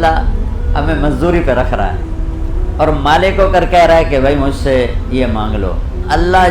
اللہ ہمیں مزدوری پہ رکھ رہا ہے اور مالک ہو کر کہہ رہا ہے کہ بھائی مجھ سے یہ مانگ لو. اللہ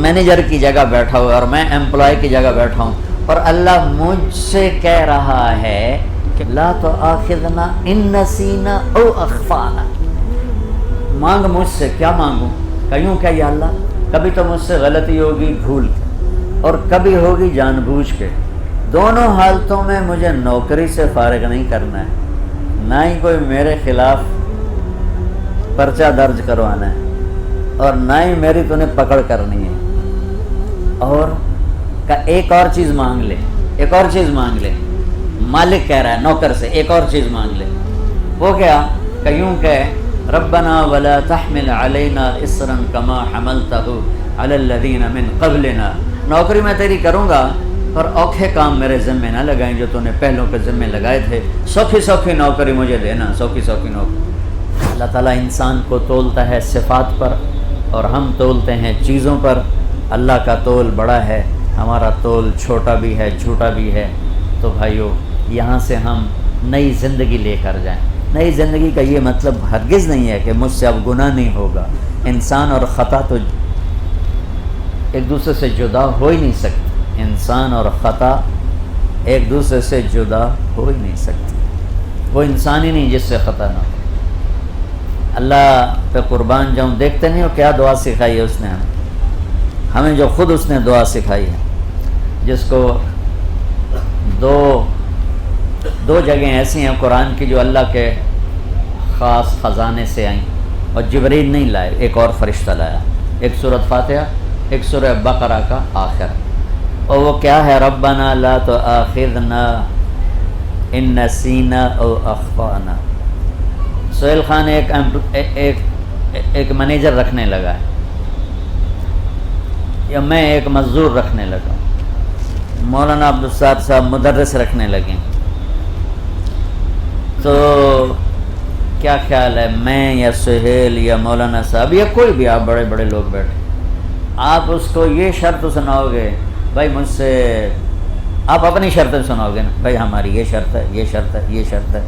مینیجر کی جگہ بیٹھا ہوا ہے اور میں امپلائی کی جگہ بیٹھا ہوں اور اللہ مجھ سے کہہ رہا ہے کہ لا تؤاخذنا ان نسینا او اخفانا. مانگ مجھ سے. کیا مانگوں؟ کہوں کیا یا اللہ کبھی تو مجھ سے غلطی ہوگی بھول کے اور کبھی ہوگی جان بوجھ کے. دونوں حالتوں میں مجھے نوکری سے فارغ نہیں کرنا ہے, نہ ہی کوئی میرے خلاف پرچہ درج کروانا ہے اور نہ ہی میری تو نے پکڑ کرنی ہے. اور ایک اور چیز مانگ لے, ایک اور چیز مانگ لے. مالک کہہ رہا ہے نوکر سے ایک اور چیز مانگ لے. وہ کیا؟ کہوں کہ ربنا ولا تحمل علینا اسرا کما حملتہ علی الذین من قبلنا. نوکری میں تیری کروں گا اور اوکھے کام میرے ذمے نہ لگائیں جو تو نے پہلوں کے ذمے لگائے تھے. سوکھی سوکھی نوکری مجھے دینا, سوکھی سوکھی نوکری. اللہ تعالیٰ انسان کو تولتا ہے صفات پر اور ہم تولتے ہیں چیزوں پر. اللہ کا تول بڑا ہے, ہمارا تول چھوٹا بھی ہے, جھوٹا بھی ہے. تو بھائیو یہاں سے ہم نئی زندگی لے کر جائیں. نئی زندگی کا یہ مطلب ہرگز نہیں ہے کہ مجھ سے اب گناہ نہیں ہوگا. انسان اور خطا تو ایک دوسرے سے جدا ہو ہی نہیں سکتے. انسان اور خطا ایک دوسرے سے جدا ہو ہی نہیں سکتی. وہ انسان ہی نہیں جس سے خطا نہ ہو. اللہ پہ قربان جاؤں, دیکھتے نہیں ہو کیا دعا سکھائی ہے اس نے ہمیں, جو خود اس نے دعا سکھائی ہے, جس کو دو جگہیں ایسی ہیں قرآن کی جو اللہ کے خاص خزانے سے آئیں اور جبریل نہیں لائے, ایک اور فرشتہ لایا. ایک سورۃ فاتحہ, ایک سورہ بقرہ کا آخر. اور وہ کیا ہے؟ ربنا لا تؤاخذنا ان نسینا او اخطانا. سہیل خان ایک مینیجر رکھنے لگا ہے, یا میں ایک مزدور رکھنے لگا. مولانا عبدالستار صاحب مدرس رکھنے لگے. تو کیا خیال ہے, میں یا سہیل یا مولانا صاحب یا کوئی بھی, آپ بڑے بڑے لوگ بیٹھے, آپ اس کو یہ شرط سناؤ گے بھائی مجھ سے, آپ اپنی شرطیں سناؤ گے نا, بھائی ہماری یہ شرط ہے, یہ شرط ہے, یہ شرط ہے,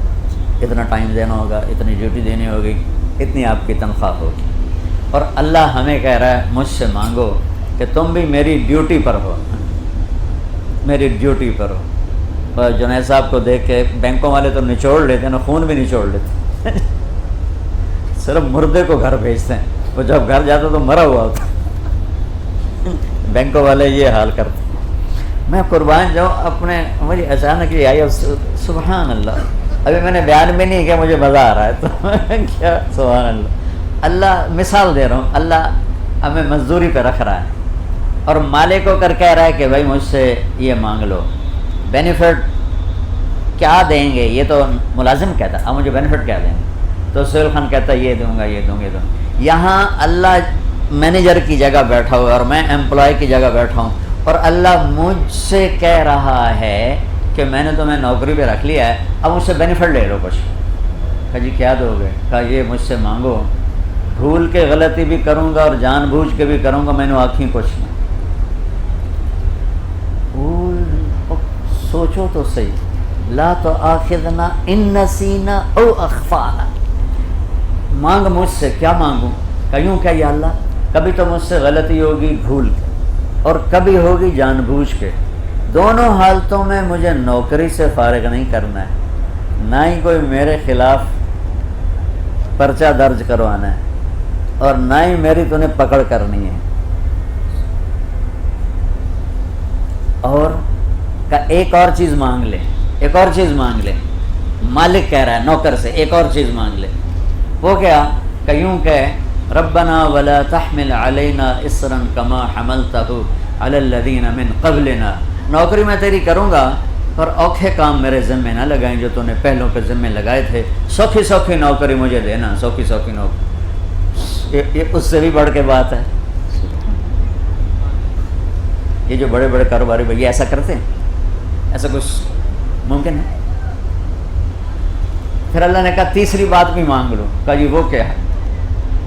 اتنا ٹائم دینا ہوگا, اتنی ڈیوٹی دینی ہوگی, اتنی آپ کی تنخواہ ہوگی. اور اللہ ہمیں کہہ رہا ہے مجھ سے مانگو کہ تم بھی میری ڈیوٹی پر ہو, میری ڈیوٹی پر ہو. اور جنید صاحب کو دیکھ کے بینکوں والے تو نچوڑ لیتے ہیں نا, خون بھی نچوڑ لیتے صرف مردے کو گھر بھیجتے ہیں, وہ جب گھر جاتا تو مرا ہوا ہوتا. بینکوں والے یہ حال کرتے. میں قربان جاؤں اپنے, مجھے اچانک یہ آئی, سبحان اللہ, ابھی میں نے بیان بھی نہیں کیا, مجھے مزہ آ رہا ہے تو کیا سبحان اللہ. اللہ مثال دے رہا ہوں, اللہ ہمیں مزدوری پہ رکھ رہا ہے اور مالک ہو کر کہہ رہا ہے کہ بھائی مجھ سے یہ مانگ لو. بینیفٹ کیا دیں گے؟ یہ تو ملازم کہتا ہے, اب مجھے بینیفٹ کیا دیں گے؟ تو سہیل خان کہتا ہے یہ دوں گا, یہ دوں گا, یہ دوں گا. یہاں اللہ مینیجر کی جگہ بیٹھا ہوا ہے اور میں امپلائی کی جگہ بیٹھا ہوں اور اللہ مجھ سے کہہ رہا ہے کہ میں نے تمہیں نوکری پہ رکھ لیا ہے, اب مجھ سے بینیفٹ لے لو کچھ. کہا جی کیا دو گے؟ کہا یہ مجھ سے مانگو, بھول کے غلطی بھی کروں گا اور جان بوجھ کے بھی کروں گا, میں نے آنکھیں کچھ نہیں. سوچو تو صحیح, لا تؤاخذنا ان نسینا او اخفانا. مانگ مجھ سے. کیا مانگوں؟ کہوں کیا یا اللہ کبھی تو مجھ سے غلطی ہوگی بھول کے اور کبھی ہوگی جان بوجھ کے. دونوں حالتوں میں مجھے نوکری سے فارغ نہیں کرنا ہے, نہ ہی کوئی میرے خلاف پرچہ درج کروانا ہے اور نہ ہی میری تو نے پکڑ کرنی ہے. اور ایک اور چیز مانگ لے, ایک اور چیز مانگ لے. مالک کہہ رہا ہے نوکر سے ایک اور چیز مانگ لے. وہ کیا؟ کہوں کہ ربنا ولا تحمل علینا اسرا کما حملتہ علی الذین من قبلنا. نوکری میں تیری کروں گا اور اوکھے کام میرے ذمے نہ لگائیں جو تو نے پہلوں کے ذمے لگائے تھے. سوکھی سوکھی نوکری مجھے دینا, سوکھی سوکھی نوکری. یہ اس سے بھی بڑھ کے بات ہے. یہ جو بڑے بڑے کاروباری بھائی ایسا کرتے ہیں, ایسا کچھ ممکن ہے؟ پھر اللہ نے کہا تیسری بات بھی مانگ لو. کہا جی وہ کیا ہے؟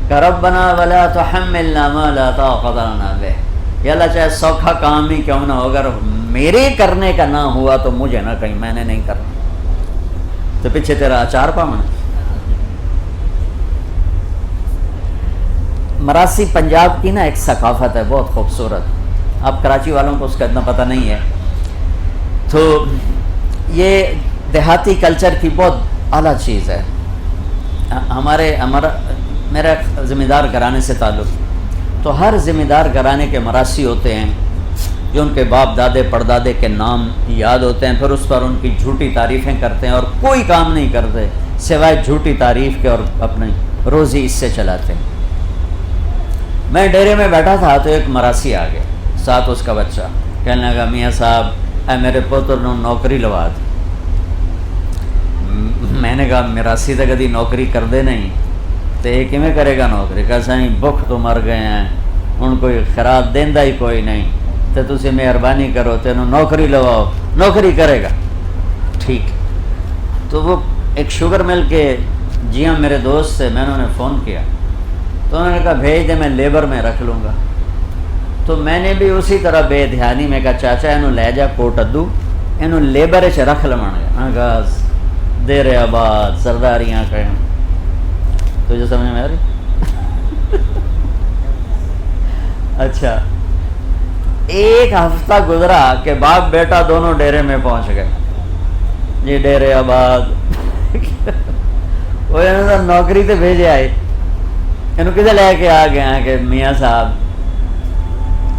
کہ ربنا ولا تحملنا ما لا طاقت لنا بہ. یا اللہ چاہے سوکھا کام ہی کیوں نہ ہو, اگر میرے کرنے کا نہ ہوا تو مجھے نہ کہیں, میں نے نہیں کرنا. تو پیچھے تیرا اچار پاؤں. مراسی پنجاب کی نا ایک ثقافت ہے بہت خوبصورت. اب کراچی والوں کو اس کا اتنا پتہ نہیں ہے. تو یہ دیہاتی کلچر کی بہت اعلیٰ چیز ہے. میرا ذمہ دار گھرانے سے تعلق، تو ہر ذمہ دار گھرانے کے مراسی ہوتے ہیں جو ان کے باپ دادے پردادے کے نام یاد ہوتے ہیں، پھر اس پر ان کی جھوٹی تعریفیں کرتے ہیں اور کوئی کام نہیں کرتے سوائے جھوٹی تعریف کے اور اپنی روزی اس سے چلاتے ہیں. میں ڈیرے میں بیٹھا تھا تو ایک مراسی آ گیا، ساتھ اس کا بچہ. کہنے لگا میاں صاحب اے میرے پوتر نو نوکری لوا دی. میں نے کہا مراسی تو کدی نوکری کر دے نہیں تو یہ کیویں کرے گا نوکری؟ کہ سائیں بخ تو مر گئے ہیں، ان کوئی خیرات دیندا ہی کوئی نہیں، تو تسی مہربانی کرو تینوں نوکری لواؤ، نوکری کرے گا. ٹھیک. تو وہ ایک شوگر مل کے جی ہاں میرے دوست سے میں نے فون کیا تو انہوں نے کہا بھیج دے میں لیبر میں رکھ لوں گا. تو میں نے بھی اسی طرح بے دھیانی میں کہا چاچا انہوں لے جا کوٹ ادو انہوں لیبر چ رکھ لوا گا. کہا دیر آباد سرداریاں کریں. تجھے سمجھ میں آ رہی؟ اچھا. ایک ہفتہ گزرا کہ باپ بیٹا دونوں ڈیرے میں پہنچ گئے جی ڈیرے آباد. وہ نوکری تے بھیجے آئے. انہوں کدھر لے کے آ گیا کہ میاں صاحب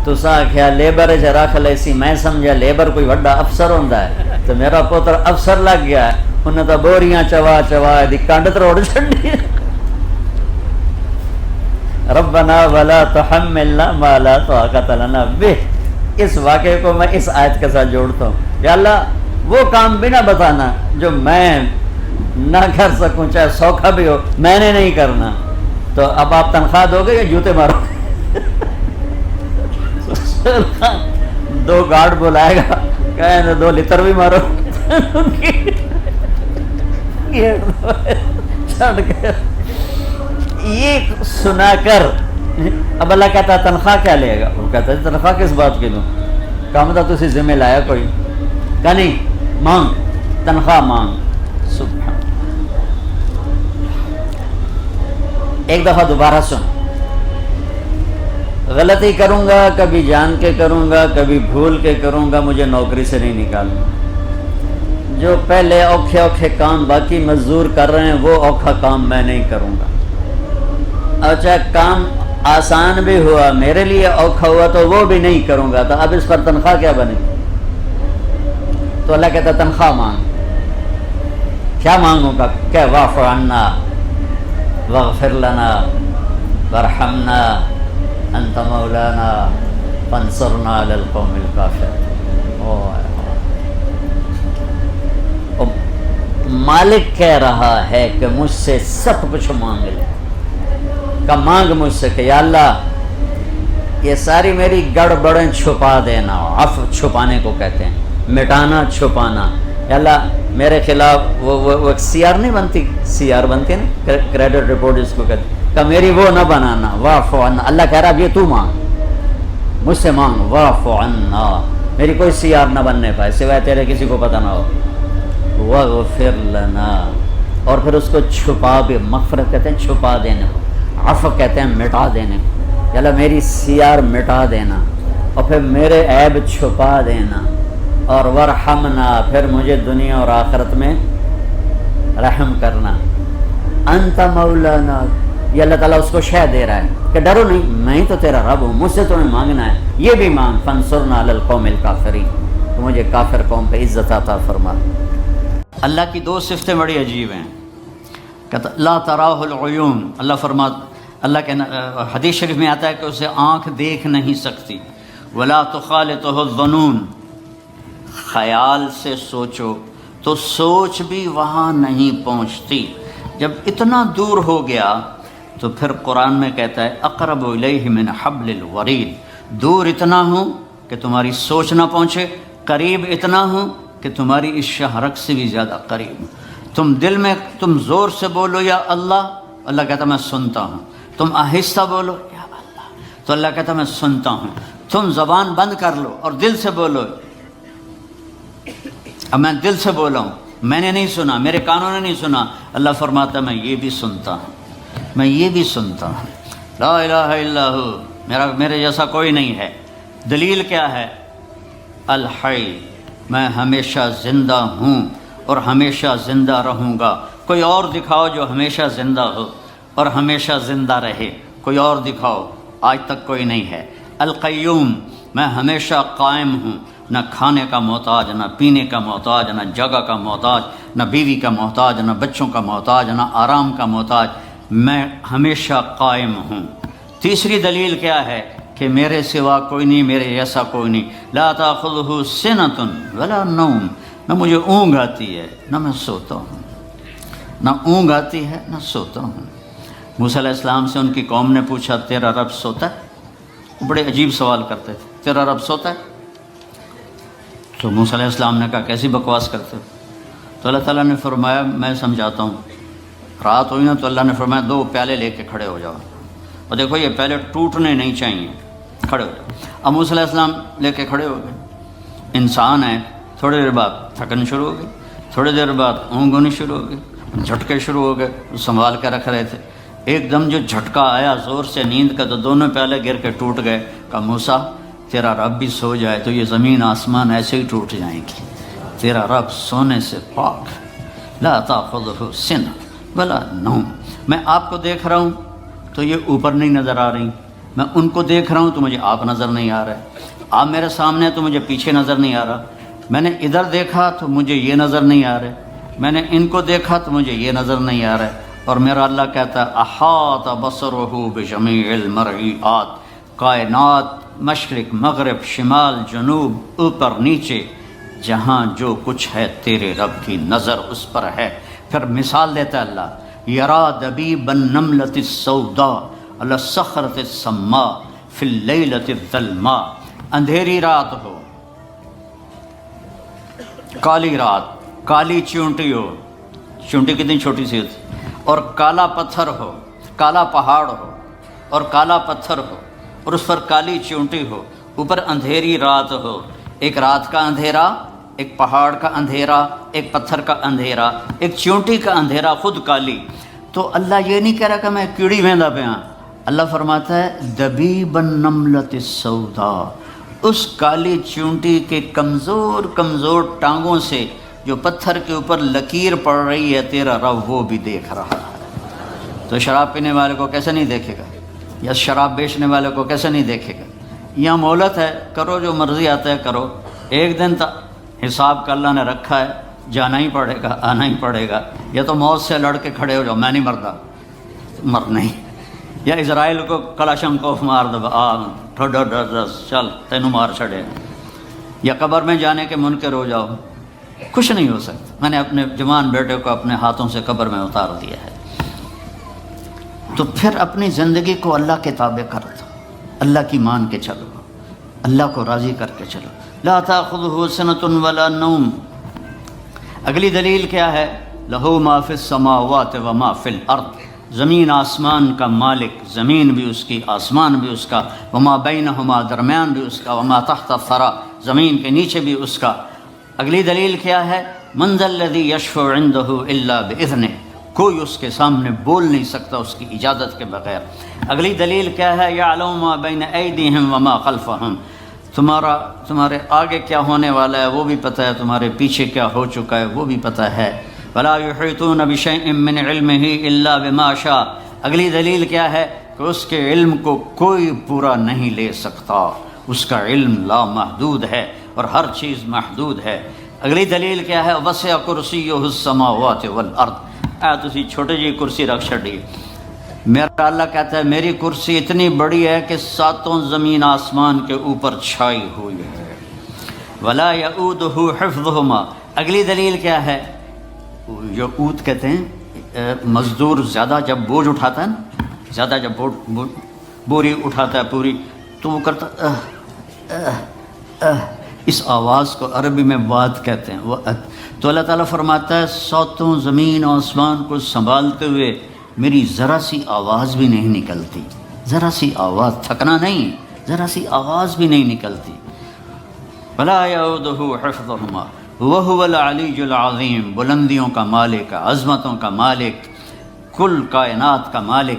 تساں آکھیا لیبر چ رکھ لے سی، میں سمجھا لیبر کوئی وڈا افسر ہوندا ہے تو میرا پوتر افسر لگ گیا ہے. انہیں تو بوریاں چوا چوا دی کنڈ تروڑ چھڑی. ربنا ولا تحملنا ما لا طاقت لنا به. اس واقعے کو میں اس آیت کے ساتھ جوڑتا ہوں. یا اللہ وہ کام بھی نہ بتانا جو میں نہ کر سکوں چاہے سوکھا بھی ہو، میں نے نہیں کرنا. تو اب آپ تنخواہ دو گے یا جوتے مارو؟ 2 گارڈ بلائے گا کہیں 2 لیٹر بھی مارو. یہ سنا کر اب اللہ کہتا ہے تنخواہ کیا لے گا؟ وہ کہتا ہے تنخواہ کس بات کی دوں؟ کام تھا تسی ذمہ لایا کوئی؟ کہ نہیں مانگ تنخواہ مانگ. سبحان. ایک دفعہ دوبارہ سن. غلطی کروں گا کبھی جان کے کروں گا کبھی بھول کے کروں گا، مجھے نوکری سے نہیں نکالنا. جو پہلے اوکھے کام باقی مزدور کر رہے ہیں وہ اوکھا کام میں نہیں کروں گا. اچھا کام آسان بھی ہوا میرے لیے اوکھا ہوا تو وہ بھی نہیں کروں گا. تو اب اس پر تنخواہ کیا بنے؟ تو اللہ کہتا تنخواہ مانگ. کیا مانگوں گا؟ کہ واعف عنا واغفر لنا وارحمنا انت مولانا فانصرنا علی القوم الکافرین. مالک کہہ رہا ہے کہ مجھ سے سب کچھ مانگ لے. کہ مانگ مجھ سے کہ یا اللہ یہ ساری میری گڑبڑیں چھپا دینا. عفو چھپانے کو کہتے ہیں، مٹانا چھپانا. یا اللہ میرے خلاف وہ سی آر نہیں بنتی، سی آر بنتی ہے نا کریڈٹ رپورٹ جس کو کہتے ہیں، کہ میری وہ نہ بنانا. واعف عنا. اللہ کہہ رہا اب یہ تو مانگ مجھ سے مانگ. واعف عنا میری کوئی سی آر نہ بننے پائے سوائے تیرے کسی کو پتہ نہ ہو. واغفر لنا اور پھر اس کو چھپا بھی. مغفرت کہتے ہیں چھپا دینے، عفو کہتے ہیں مٹا دینے. یا اللہ میری سی آر مٹا دینا اور پھر میرے عیب چھپا دینا. اور ورحمنا پھر مجھے دنیا اور آخرت میں رحم کرنا. انت مولانا. یہ اللہ تعالیٰ اس کو شے دے رہا ہے کہ ڈرو نہیں میں ہی تو تیرا رب ہوں، مجھ سے تمہیں مانگنا ہے. یہ بھی مانگ فانصرنا علی القوم الکافرین. تو مجھے کافر قوم پہ عزت عطا فرما. اللہ کی 2 صفتیں بڑی عجیب ہیں. کہتا لا تراہ العیون. اللہ فرماتا، اللہ کے حدیث شریف میں آتا ہے کہ اسے آنکھ دیکھ نہیں سکتی. ولا تخالطہ الظنون. خیال سے سوچو تو سوچ بھی وہاں نہیں پہنچتی. جب اتنا دور ہو گیا تو پھر قرآن میں کہتا ہے اقرب الیہ من حبل الورید. دور اتنا ہوں کہ تمہاری سوچ نہ پہنچے، قریب اتنا ہوں کہ تمہاری اس شہرک سے بھی زیادہ قریب. تم دل میں تم زور سے بولو یا اللہ، اللہ کہتا میں سنتا ہوں. تم آہستہ بولو یا اللہ، تو اللہ کہتا میں سنتا ہوں. تم زبان بند کر لو اور دل سے بولو. اب میں دل سے بولا ہوں میں نے نہیں سنا، میرے کانوں نے نہیں سنا. اللہ فرماتا ہے میں یہ بھی سنتا ہوں، میں یہ بھی سنتا ہوں. لا الہ الا ہو، میرے جیسا کوئی نہیں ہے. دلیل کیا ہے؟ الحی، میں ہمیشہ زندہ ہوں اور ہمیشہ زندہ رہوں گا. کوئی اور دکھاؤ جو ہمیشہ زندہ ہو اور ہمیشہ زندہ رہے، کوئی اور دکھاؤ، آج تک کوئی نہیں ہے. القیوم، میں ہمیشہ قائم ہوں، نہ کھانے کا محتاج، نہ پینے کا محتاج، نہ جگہ کا محتاج، نہ بیوی کا محتاج، نہ بچوں کا محتاج، نہ آرام کا محتاج. میں ہمیشہ قائم ہوں. تیسری دلیل کیا ہے؟ کہ میرے سوا کوئی نہیں، میرے جیسا کوئی نہیں. لا تاخذہ سنۃ ولا نوم، نہ مجھے اونگ آتی ہے نہ میں سوتا ہوں، نہ اونگ آتی ہے نہ سوتا ہوں. موسیٰ علیہ السلام سے ان کی قوم نے پوچھا تیرا رب سوتا ہے؟ وہ بڑے عجیب سوال کرتے تھے، تیرا رب سوتا ہے؟ تو موسیٰ علیہ السلام نے کہا کیسی بکواس کرتے ہو؟ تو اللہ تعالیٰ نے فرمایا میں سمجھاتا ہوں. رات ہوئی نا تو اللہ نے فرمایا 2 پیالے لے کے کھڑے ہو جاؤ، اور دیکھو یہ پیالے ٹوٹنے نہیں چاہیے، کھڑے ہو جاؤ. اب موسیٰ علیہ السلام لے کے کھڑے ہو گئے. انسان ہے، تھوڑی دیر بعد تھکن شروع ہو گئی، تھوڑی دیر بعد اونگ ہونی شروع ہو گئی، جھٹکے شروع ہو گئے. سنبھال کے رکھ رہے تھے، ایک دم جو جھٹکا آیا زور سے نیند کا تو دونوں پیالے گر کے ٹوٹ گئے. کہا موسیٰ تیرا رب بھی سو جائے تو یہ زمین آسمان ایسے ہی ٹوٹ جائیں گی، تیرا رب سونے سے پاک. لا تاخذہ سنۃ ولا نوم. میں آپ کو دیکھ رہا ہوں تو یہ اوپر نہیں نظر آ رہی، میں ان کو دیکھ رہا ہوں تو مجھے آپ نظر نہیں آ رہے، آپ میرے سامنے ہیں تو مجھے پیچھے نظر نہیں آ رہا. میں نے ادھر دیکھا تو مجھے یہ نظر نہیں آ رہے، میں نے ان کو دیکھا تو مجھے یہ نظر نہیں آ رہے. اور میرا اللہ کہتا ہے احاط بصرہ بجمیع المرئیات، کائنات مشرق مغرب شمال جنوب اوپر نیچے جہاں جو کچھ ہے تیرے رب کی نظر اس پر ہے. پھر مثال دیتا ہے اللہ، یرا دبیب النملۃ السوداء علی الصخرۃ السماء فی اللیلۃ الظلماء. اندھیری رات ہو، کالی رات، کالی چونٹی ہو، چونٹی کتنی چھوٹی سی ہوتی، اور کالا پتھر ہو، کالا پہاڑ ہو اور کالا پتھر ہو اور اس پر کالی چونٹی ہو، اوپر اندھیری رات ہو. ایک رات کا اندھیرا، ایک پہاڑ کا اندھیرا، ایک پتھر کا اندھیرا، ایک چونٹی کا اندھیرا خود کالی. تو اللہ یہ نہیں کہہ رہا کہ میں کیڑی ویندا پہ ہاں، اللہ فرماتا ہے دبیب النملۃ السوداء، اس کالی چونٹی کے کمزور کمزور ٹانگوں سے جو پتھر کے اوپر لکیر پڑ رہی ہے تیرا رب وہ بھی دیکھ رہا ہے. تو شراب پینے والے کو کیسے نہیں دیکھے گا، یا شراب بیچنے والے کو کیسے نہیں دیکھے گا؟ یہاں مہلت ہے، کرو جو مرضی آتا ہے کرو، ایک دن حساب کا اللہ نے رکھا ہے، جانا ہی پڑے گا، آنا ہی پڑے گا. یا تو موت سے لڑ کے کھڑے ہو جاؤ، میں نہیں مردا، مر نہیں، یا اسرائیل کو کلاشنکوف مار دو، چل تینوں مار چھڑے. یا قبر میں جانے کے منکر ہو جاؤ، کچھ نہیں ہو سکتا. میں نے اپنے جوان بیٹے کو اپنے ہاتھوں سے قبر میں اتار دیا ہے. تو پھر اپنی زندگی کو اللہ کے تابع کر دو، اللہ کی مان کے چلو، اللہ کو راضی کر کے چلو. لا تاخذہ سنۃ ولا نوم. اگلی دلیل کیا ہے؟ لہو ما فی السماوات و ما فی الارض، زمین آسمان کا مالک، زمین بھی اس کی آسمان بھی اس کا، وما بینہما درمیان بھی اس کا، وما تحت الثری زمین کے نیچے بھی اس کا. اگلی دلیل کیا ہے؟ من ذا الذی یشفع عندہ الا باذنہ، کوئی اس کے سامنے بول نہیں سکتا اس کی اجازت کے بغیر. اگلی دلیل کیا ہے؟ یعلم ما بین ایدیہم وما خلفہم، تمہارے آگے کیا ہونے والا ہے وہ بھی پتہ ہے، تمہارے پیچھے کیا ہو چکا ہے وہ بھی پتہ ہے. ولا یحیطون بشیء من علمہ الا بما شاء. اگلی دلیل کیا ہے؟ کہ اس کے علم کو کوئی پورا نہیں لے سکتا، اس کا علم لا محدود ہے اور ہر چیز محدود ہے. اگلی دلیل کیا ہے؟ وسع کرسیہ السماوات والارض. تسی چھوٹی جی کرسی رکھ چھڑی، میرا اللہ کہتا ہے میری کرسی اتنی بڑی ہے کہ 7 زمین آسمان کے اوپر چھائی ہوئی ہے. ولا یؤودہ حفظہما. اگلی دلیل کیا ہے؟ یؤود کہتے ہیں مزدور زیادہ جب بوجھ اٹھاتا ہے نا، زیادہ جب بوری اٹھاتا ہے پوری تو وہ کرتا اس آواز کو عربی میں واد کہتے ہیں. وہ تو اللہ تعالیٰ فرماتا ہے 7 زمین آسمان کو سنبھالتے ہوئے میری ذرا سی آواز بھی نہیں نکلتی، ذرا سی آواز، تھکنا نہیں، ذرا سی آواز بھی نہیں نکلتی. ولا یؤودہ حفظہما. وَهُوَ الْعَلِيُّ الْعَظِيمُ، بلندیوں کا مالک، عظمتوں کا مالک، کل کائنات کا مالک،